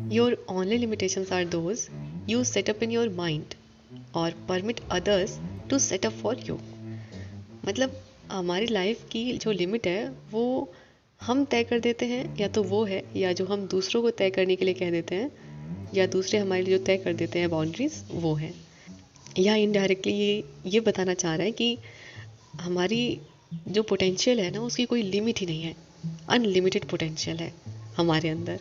Your only limitations are those you set up in your mind or permit others to set up for you. मतलब हमारी life की जो limit है वो हम तय कर देते हैं, या तो वो है, या जो हम दूसरों को तय करने के लिए कह देते हैं, या दूसरे हमारे लिए जो तय कर देते हैं बाउंड्रीज, वो है। या इनडायरेक्टली ये बताना चाह रहा है कि हमारी जो पोटेंशियल है ना, उसकी कोई लिमिट ही नहीं है। अनलिमिटेड पोटेंशियल है हमारे अंदर।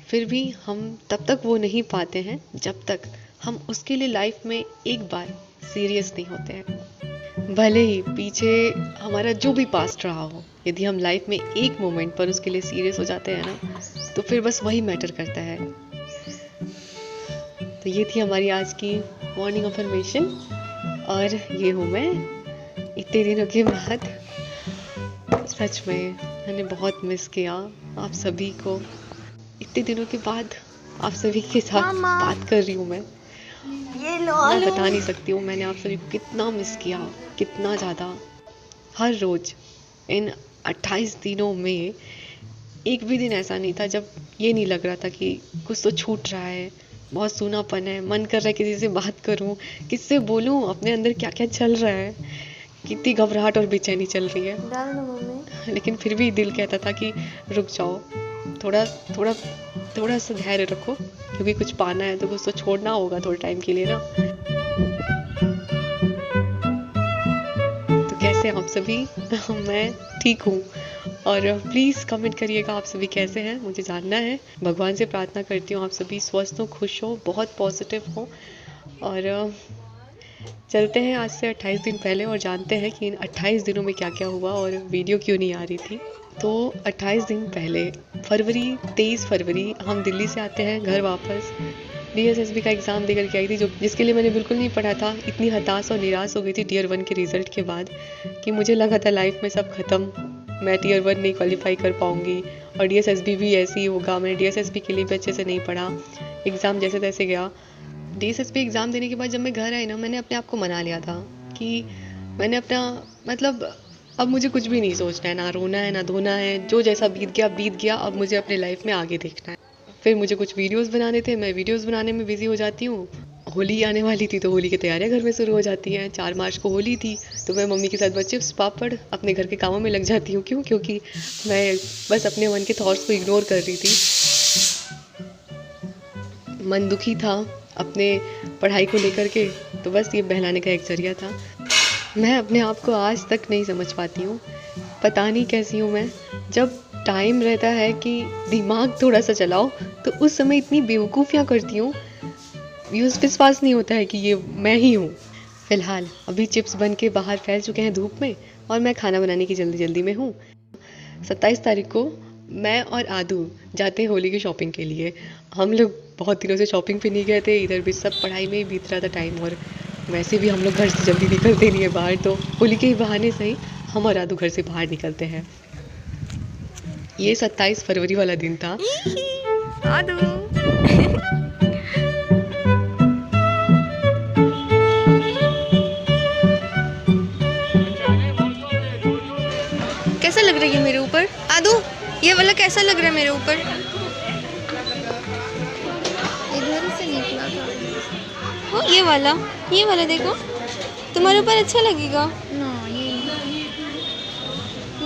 फिर भी हम तब तक वो नहीं पाते हैं जब तक हम उसके लिए लाइफ में एक बार सीरियस नहीं होते हैं। भले ही पीछे हमारा जो भी पास्ट रहा हो, यदि हम लाइफ में एक मोमेंट पर उसके लिए सीरियस हो जाते हैं ना, तो फिर बस वही मैटर करता है। तो ये थी हमारी आज की मॉर्निंग अफर्मेशन, और ये हूँ मैं इतने दिनों के बाद। सच में मैंने बहुत मिस किया आप सभी को। इतने दिनों के बाद आप सभी के साथ बात कर रही हूँ मैं बता नहीं सकती हूँ मैंने आप सभी को कितना मिस किया, कितना ज़्यादा। हर रोज़ इन 28 दिनों में एक भी दिन ऐसा नहीं था जब ये नहीं लग रहा था कि कुछ तो छूट रहा है, बहुत सूनापन है, मन कर रहा है किसी से बात करूं, किससे बोलूं, अपने अंदर क्या क्या चल रहा है, कितनी घबराहट और बेचैनी चल रही है। लेकिन फिर भी दिल कहता था कि रुक जाओ, थोड़ा थोड़ा थोड़ा सा धैर्य रखो, क्योंकि कुछ पाना है तो कुछ तो छोड़ना होगा थोड़े टाइम के लिए ना। तो कैसे आप सभी? मैं ठीक हूँ, और प्लीज़ कमेंट करिएगा आप सभी कैसे हैं, मुझे जानना है। भगवान से प्रार्थना करती हूँ आप सभी स्वस्थ हो, खुश हो, बहुत पॉजिटिव हो। और चलते हैं आज से 28 दिन पहले और जानते हैं कि इन 28 दिनों में क्या क्या हुआ और वीडियो क्यों नहीं आ रही थी। तो 28 दिन पहले 23 फरवरी हम दिल्ली से आते हैं घर वापस। DSSB का एग्ज़ाम देकर के आई थी, जिसके लिए मैंने बिल्कुल नहीं पढ़ा था। इतनी हताश और निराश हो गई थी टियर 1 के रिज़ल्ट के बाद कि मुझे लगा था लाइफ में सब खत्म, मैं टियर 1 नहीं क्वालिफाई कर पाऊँगी और DSSB भी ऐसे ही होगा। मैंने DSSB के लिए भी अच्छे से नहीं पढ़ा, एग्ज़ाम जैसे तैसे गया। DSSB एग्ज़ाम देने के बाद जब मैं घर आई ना, मैंने अपने आप को मना लिया था कि मैंने अपना मतलब अब मुझे कुछ भी नहीं सोचना है, ना रोना है ना धोना है, जो जैसा बीत गया, अब मुझे अपने लाइफ में आगे देखना है। फिर मुझे कुछ वीडियोस बनाने थे, मैं वीडियोस बनाने में बिजी हो जाती हूँ। होली आने वाली थी तो होली की तैयारियां घर में शुरू हो जाती हैं। 4 मार्च को होली थी तो मैं मम्मी के साथ चिप्स पापड़ अपने घर के कामों में लग जाती हूँ। क्योंकि मैं बस अपने मन के थॉट्स को इग्नोर कर रही थी। मन दुखी था अपने पढ़ाई को लेकर के, तो बस ये बहलाने का एक जरिया था। मैं अपने आप को आज तक नहीं समझ पाती हूँ, पता नहीं कैसी हूँ मैं। जब टाइम रहता है कि दिमाग थोड़ा सा चलाओ तो उस समय इतनी बेवकूफ़ियाँ करती हूँ, विश्वास नहीं होता है कि ये मैं ही हूँ। फिलहाल अभी चिप्स बन के बाहर फैल चुके हैं धूप में और मैं खाना बनाने की जल्दी में हूँ। 27 तारीख को मैं और आदू जाते हैं होली की शॉपिंग के लिए। हम लोग बहुत दिनों से शॉपिंग पे नहीं गए थे, इधर भी सब पढ़ाई में ही बीत रहा था टाइम, और वैसे भी हम लोग घर से जल्दी निकलते नहीं है बाहर, तो होली के ही बहाने से ही हम और आदू घर से बाहर निकलते हैं। ये 27 फरवरी वाला दिन था। आदू कैसा लग रहा है मेरे ऊपर? आदू ये वाला कैसा लग रहा है मेरे ऊपर? इधर से निकला था। हो ये वाला देखो, तुम्हारे ऊपर अच्छा लगेगा। ना ये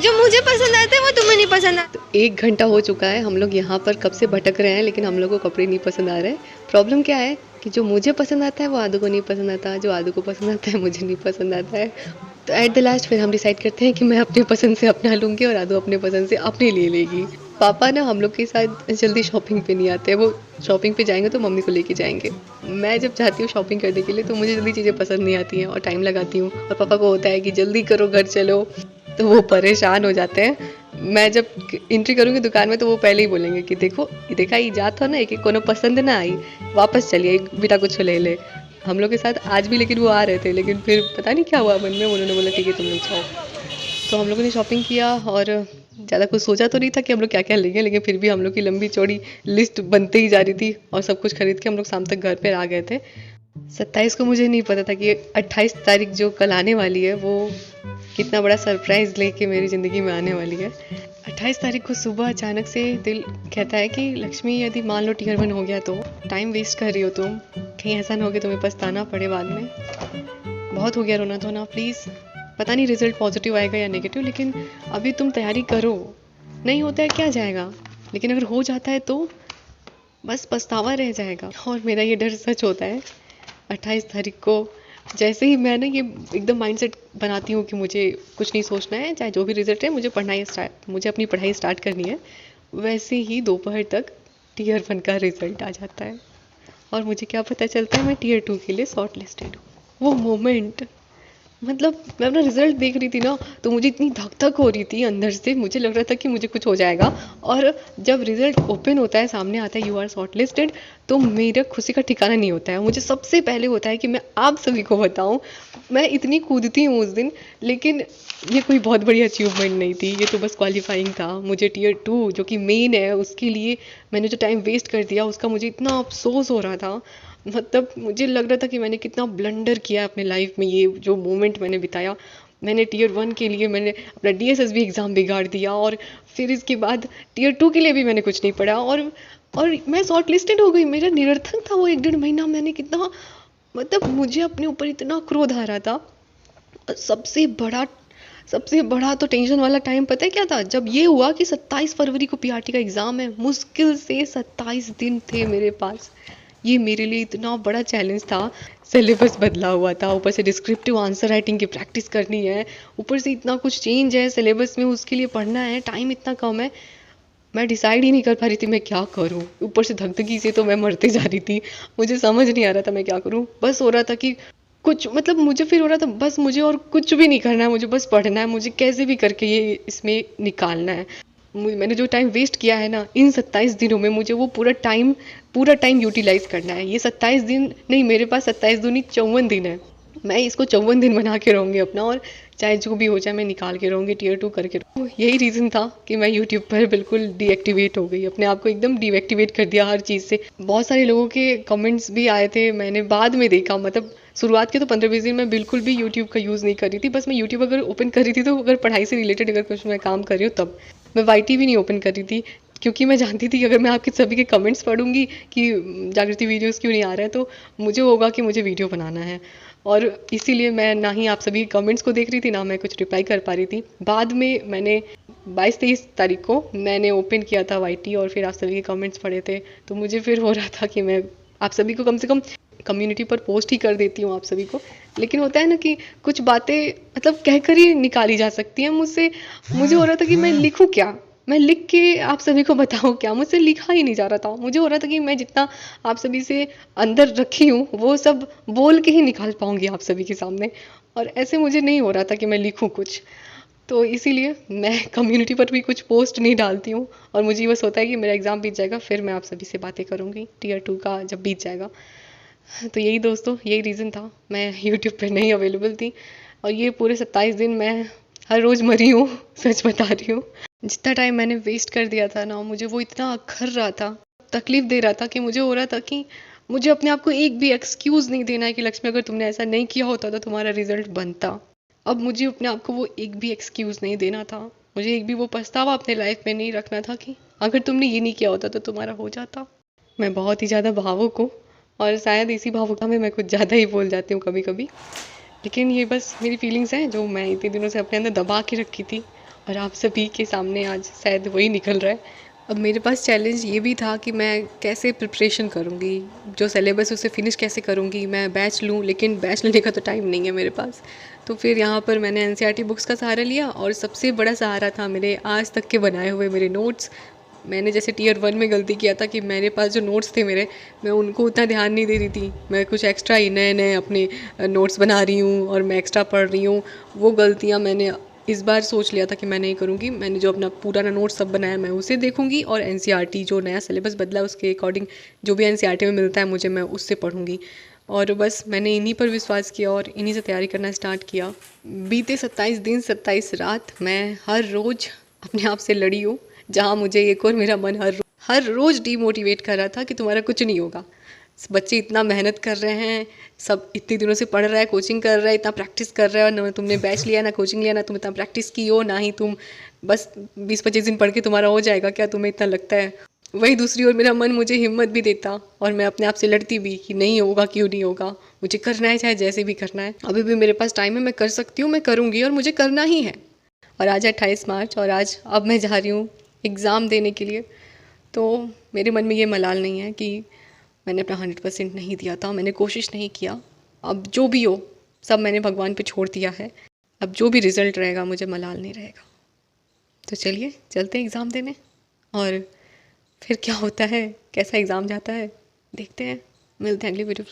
जो मुझे पसंद आता है वो तुम्हें नहीं पसंद आता। तो 1 घंटा हो चुका है, हम लोग यहाँ पर कब से भटक रहे हैं, लेकिन हम लोग को कपड़े नहीं पसंद आ रहे हैं। प्रॉब्लम क्या है कि जो मुझे पसंद आता है वो आदू को नहीं पसंद आता, जो आदू को पसंद आता है मुझे नहीं पसंद आता है। तो एट द लास्ट फिर हम डिसाइड करते हैं कि मैं अपने पसंद से अपना लूँगी और आदू अपने पसंद से अपने लिए लेगी। पापा ना हम लोग के साथ जल्दी शॉपिंग पे नहीं आते, वो शॉपिंग पे जाएंगे तो मम्मी को लेके जाएंगे। मैं जब जाती हूँ शॉपिंग करने के लिए तो मुझे जल्दी चीज़ें पसंद नहीं आती हैं और टाइम लगाती हूँ, और पापा को होता है कि जल्दी करो घर चलो, तो वो परेशान हो जाते हैं। मैं जब एंट्री करूँगी दुकान में तो वो पहले ही बोलेंगे कि देखो देखा ये जात हो ना, एक कोनो पसंद ना आई, वापस चलिए बेटा कुछ ले ले। हम लोग के साथ आज भी लेकिन वो आ रहे थे, लेकिन फिर पता नहीं क्या हुआ मन में, उन्होंने बोला ठीक है तुम लोग जाओ। तो हम लोगों ने शॉपिंग किया और ज़्यादा कुछ सोचा तो नहीं था कि हम लोग क्या क्या लेंगे, लेकिन फिर भी हम लोग की लंबी चौड़ी लिस्ट बनते ही जा रही थी और सब कुछ खरीद के हम लोग शाम तक घर पे आ गए थे। 27 को मुझे नहीं पता था कि 28 तारीख जो कल आने वाली है वो कितना बड़ा सरप्राइज़ लेके मेरी ज़िंदगी में आने वाली है। 28 तारीख को सुबह अचानक से दिल कहता है कि लक्ष्मी यदि मान लो टीयर 1 हो गया तो टाइम वेस्ट कर रही हो तुम, कहीं ऐसा ना हो कि तुम्हें पछताना पड़े बाद में। बहुत हो गया रोना धोना, प्लीज़। पता नहीं रिजल्ट पॉजिटिव आएगा या नेगेटिव, लेकिन अभी तुम तैयारी करो। नहीं होता है क्या जाएगा, लेकिन अगर हो जाता है तो बस पछतावा रह जाएगा। और मेरा ये डर सच होता है। 28 तारीख को जैसे ही मैं ना ये एकदम माइंडसेट बनाती हूँ कि मुझे कुछ नहीं सोचना है, चाहे जो भी रिजल्ट है, मुझे अपनी पढ़ाई स्टार्ट करनी है, वैसे ही दोपहर तक टीयर 1 का रिजल्ट आ जाता है और मुझे क्या पता चलता है मैं टीयर 2 के लिए शॉर्ट लिस्टेड हूँ। वो मोमेंट, मतलब मैं अपना रिजल्ट देख रही थी ना, तो मुझे इतनी धक धक हो रही थी अंदर से, मुझे लग रहा था कि मुझे कुछ हो जाएगा। और जब रिजल्ट ओपन होता है, सामने आता है यू आर शॉर्ट लिस्टेड, तो मेरा खुशी का ठिकाना नहीं होता है। मुझे सबसे पहले होता है कि मैं आप सभी को बताऊं। मैं इतनी कूदती हूँ उस दिन, लेकिन ये कोई बहुत बड़ी अचीवमेंट नहीं थी, ये तो बस क्वालिफाइंग था। मुझे टीयर 2 जो कि मेन है, उसके लिए मैंने जो टाइम वेस्ट कर दिया उसका मुझे इतना अफसोस हो रहा था। मतलब मुझे लग रहा था कि मैंने कितना ब्लंडर किया अपने लाइफ में। ये जो मोमेंट मैंने बिताया, मैंने टीयर 1 के लिए मैंने अपना DSSB एग्ज़ाम बिगाड़ दिया, और फिर इसके बाद टीयर 2 के लिए भी मैंने कुछ नहीं पढ़ा, और मैं शॉर्ट लिस्टेड हो गई। मेरा निरर्थक था वो 1 डेढ़ महीना। मैंने कितना, मतलब मुझे अपने ऊपर इतना क्रोध आ रहा था। और सबसे बड़ा तो टेंशन वाला टाइम पता है क्या था? जब ये हुआ कि 27 फरवरी को PRT का एग्ज़ाम है। मुश्किल से 27 दिन थे मेरे पास। ये मेरे लिए इतना बड़ा चैलेंज था। सिलेबस बदला हुआ था, ऊपर से डिस्क्रिप्टिव आंसर राइटिंग की प्रैक्टिस करनी है, ऊपर से इतना कुछ चेंज है सिलेबस में, उसके लिए पढ़ना है, टाइम इतना कम है। मैं डिसाइड ही नहीं कर पा रही थी मैं क्या करूं। ऊपर से धगधगी से तो मैं मरते जा रही थी। मुझे समझ नहीं आ रहा था मैं क्या करूं। बस हो रहा था कि कुछ, मतलब मुझे फिर हो रहा था बस मुझे और कुछ भी नहीं करना है, मुझे बस पढ़ना है, मुझे कैसे भी करके ये इसमें निकालना है। मैंने जो टाइम वेस्ट किया है ना इन 27 दिनों में, मुझे वो पूरा टाइम यूटिलाइज करना है। ये 27 दिन नहीं, मेरे पास 27 दूनी 54 दिन है। मैं इसको 54 दिन बना के रहूँगी अपना, और चाहे जो भी हो जाए मैं निकाल के रहूँगी, टीयर 2 करके रहूँगी। तो यही रीज़न था कि मैं यूट्यूब पर बिल्कुल डीएक्टिवेट हो गई, अपने आप को एकदम डीएक्टिवेट कर दिया हर चीज़ से। बहुत सारे लोगों के कमेंट्स भी आए थे, मैंने बाद में देखा। मतलब शुरुआत के तो 15-20 दिन मैं बिल्कुल भी यूट्यूब का यूज़ नहीं कर रही थी। बस मैं यूट्यूब अगर ओपन कर रही थी तो अगर पढ़ाई से रिलेटेड अगर कुछ मैं काम कर रही हूँ तब। मैं YT भी नहीं ओपन कर रही थी, क्योंकि मैं जानती थी कि अगर मैं आपके सभी के कमेंट्स पढ़ूंगी कि जागृति वीडियोस क्यों नहीं आ रहा है, तो मुझे होगा कि मुझे वीडियो बनाना है। और इसीलिए मैं ना ही आप सभी कमेंट्स को देख रही थी, ना मैं कुछ रिप्लाई कर पा रही थी। बाद में मैंने 22-23 तारीख को मैंने ओपन किया था YT, और फिर आप सभी के कमेंट्स पढ़े थे, तो मुझे फिर हो रहा था कि मैं आप सभी को कम से कम कम्युनिटी पर पोस्ट ही कर देती हूँ आप सभी को। लेकिन होता है ना कि कुछ बातें मतलब कहकर ही निकाली जा सकती हैं मुझसे। मुझे हो रहा था कि मैं लिखूँ क्या, मैं लिख के आप सभी को बताऊँ क्या, मुझसे लिखा ही नहीं जा रहा था। मुझे हो रहा था कि मैं जितना आप सभी से अंदर रखी हूँ वो सब बोल के ही निकाल पाऊंगी आप सभी के सामने, और ऐसे मुझे नहीं हो रहा था कि मैं लिखूँ कुछ। तो इसीलिए मैं कम्युनिटी पर भी कुछ पोस्ट नहीं डालती हूँ, और मुझे बस होता है कि मेरा एग्ज़ाम बीत जाएगा फिर मैं आप सभी से बातें करूँगी, टीयर 2 का जब बीत जाएगा। तो यही दोस्तों, यही रीज़न था मैं यूट्यूब पे नहीं अवेलेबल थी। और ये पूरे 27 दिन मैं हर रोज़ मरी हूँ, सच बता रही हूँ। जितना टाइम मैंने वेस्ट कर दिया था ना, मुझे वो इतना अखर रहा था, तकलीफ दे रहा था, कि मुझे हो रहा था कि मुझे अपने आप को एक भी एक्सक्यूज़ नहीं देना है कि लक्ष्मी अगर तुमने ऐसा नहीं किया होता तो तुम्हारा रिजल्ट बनता। अब मुझे अपने आप को वो एक भी एक्सक्यूज़ नहीं देना था। मुझे एक भी वो पछतावा अपने लाइफ में नहीं रखना था कि अगर तुमने ये नहीं किया होता तो तुम्हारा हो जाता। मैं बहुत ही ज़्यादा भावुक हूँ, और शायद इसी भावुकता में मैं कुछ ज़्यादा ही बोल जाती हूँ कभी कभी। लेकिन ये बस मेरी फीलिंग्स हैं जो मैं इतने दिनों से अपने अंदर दबा के रखी थी, और आप सभी के सामने आज शायद वही निकल रहा है। अब मेरे पास चैलेंज ये भी था कि मैं कैसे प्रिपरेशन करूँगी, जो सिलेबस उसे फिनिश कैसे करूँगी। मैं बैच लूँ, लेकिन बैच लेने का तो टाइम नहीं है मेरे पास। तो फिर यहाँ पर मैंने NCERT बुक्स का सहारा लिया, और सबसे बड़ा सहारा था मेरे आज तक के बनाए हुए मेरे नोट्स। मैंने जैसे टीयर 1 में गलती किया था कि मेरे पास जो नोट्स थे मेरे, मैं उनको उतना ध्यान नहीं दे रही थी। मैं कुछ एक्स्ट्रा ही नए नए अपने नोट्स बना रही हूँ और मैं एक्स्ट्रा पढ़ रही हूँ। वो गलतियाँ मैंने इस बार सोच लिया था कि मैं नहीं करूँगी। मैंने जो अपना पुराना नोट्स सब बनाया मैं उसे देखूँगी, और NCERT जो नया सिलेबस बदला उसके अकॉर्डिंग जो भी NCERT में मिलता है मुझे, मैं उससे पढ़ूँगी। और बस मैंने इन्हीं पर विश्वास किया और इन्हीं से तैयारी करना स्टार्ट किया। बीते 27 दिन 27 रात मैं हर रोज़ अपने आप से लड़ी हूँ, जहाँ मुझे एक और मेरा मन हर रोज़ डीमोटिवेट कर रहा था कि तुम्हारा कुछ नहीं होगा। बच्चे इतना मेहनत कर रहे हैं, सब इतने दिनों से पढ़ रहा है, कोचिंग कर रहा है, इतना प्रैक्टिस कर रहा है, और ना तुमने बैच लिया, ना कोचिंग लिया, ना तुम इतना प्रैक्टिस की हो, ना ही तुम बस 20-25 दिन पढ़ के तुम्हारा हो जाएगा क्या, तुम्हें इतना लगता है? वही दूसरी ओर मेरा मन मुझे हिम्मत भी देता और मैं अपने आप से लड़ती भी कि नहीं होगा, क्यों नहीं होगा, मुझे करना है, चाहे जैसे भी करना है। अभी भी मेरे पास टाइम है, मैं कर सकती हूँ, मैं करूँगी और मुझे करना ही है। और आज 28 मार्च और आज अब मैं जा रही हूँ एग्ज़ाम देने के लिए। तो मेरे मन में ये मलाल नहीं है कि मैंने अपना 100% नहीं दिया था, मैंने कोशिश नहीं किया। अब जो भी हो सब मैंने भगवान पे छोड़ दिया है। अब जो भी रिज़ल्ट रहेगा मुझे मलाल नहीं रहेगा। तो चलिए चलते हैं एग्ज़ाम देने और फिर क्या होता है, कैसा एग्ज़ाम जाता है, देखते हैं। मिलते हैं अगली वीडियो।